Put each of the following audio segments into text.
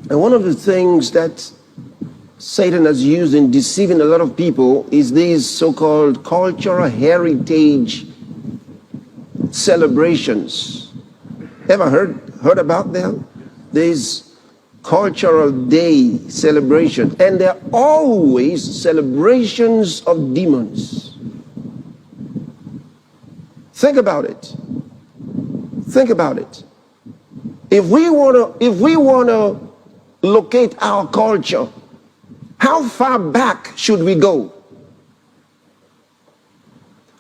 And one of the things that Satan has used in deceiving a lot of people is these so-called cultural heritage celebrations. Ever heard about them? These cultural day celebrations, and they're always celebrations of demons. Think about it. Think about it. If we want to locate our culture, how far back should we go?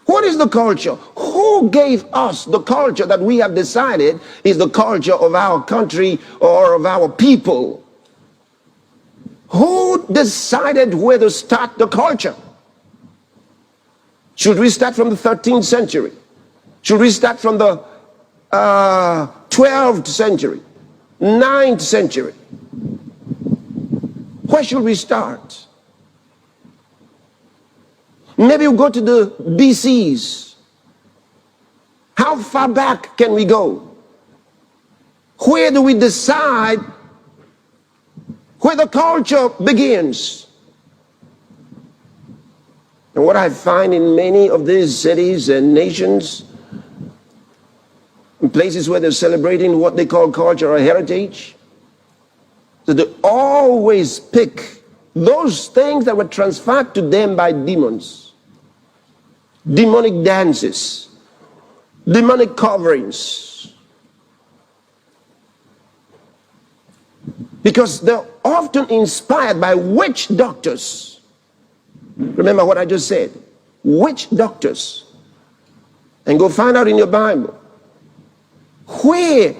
What is the culture? Who gave us the culture that we have decided is the culture of our country or of our people? Who decided where to start the culture? Should we start from the 13th century? Should we start from the 12th century? 9th century? Where should we start? Maybe we'll go to the BCs. How far back can we go? Where do we decide where the culture begins? And what I find in many of these cities and nations, in places where they're celebrating what they call cultural heritage, that they always pick those things that were transferred to them by demons. Demonic dances, demonic coverings. Because they're often inspired by witch doctors. Remember what I just said? Witch doctors. And go find out in your Bible where,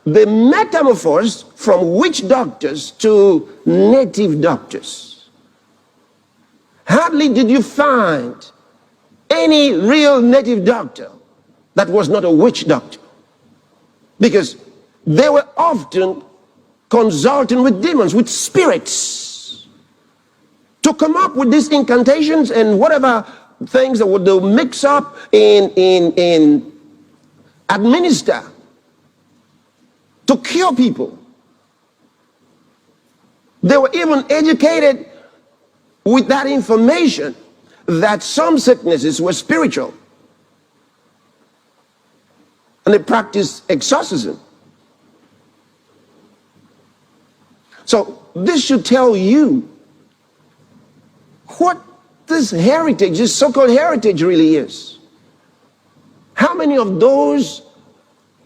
they metamorphosed from witch doctors to native doctors. Hardly did you find any real native doctor that was not a witch doctor, because they were often consulting with demons, with spirits, to come up with these incantations and whatever things that would mix up in administer to cure people. They were even educated with that information that some sicknesses were spiritual. And they practiced exorcism. So this should tell you what this heritage, this so-called heritage really is. How many of those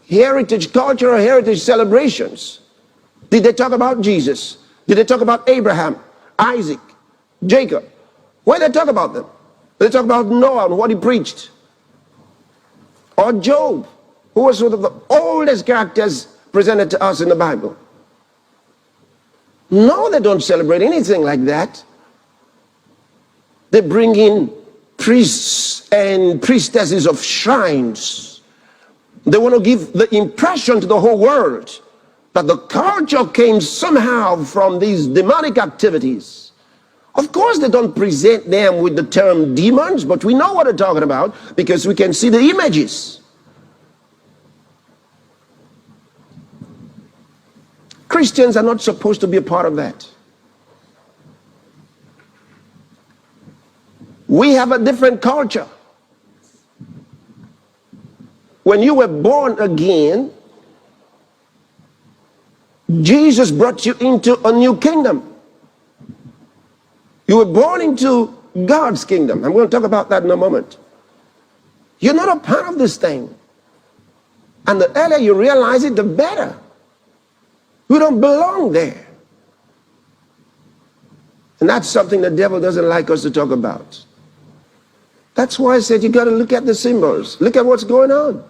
heritage, cultural heritage celebrations, did they talk about Jesus? Did they talk about Abraham, Isaac, Jacob? Where did they talk about them? Did they talk about Noah and what he preached? Or Job, who was one of the oldest characters presented to us in the Bible? No, they don't celebrate anything like that. They bring in priests and priestesses of shrines. They want to give the impression to the whole world that the culture came somehow from these demonic activities. Of course, they don't present them with the term demons, but we know what they're talking about because we can see the images. Christians are not supposed to be a part of that. We have a different culture. When you were born again, Jesus brought you into a new kingdom. You were born into God's kingdom. I'm going to talk about that in a moment. You're not a part of this thing. And the earlier you realize it, the better. You don't belong there. And that's something the devil doesn't like us to talk about. That's why I said you got to look at the symbols. Look at what's going on.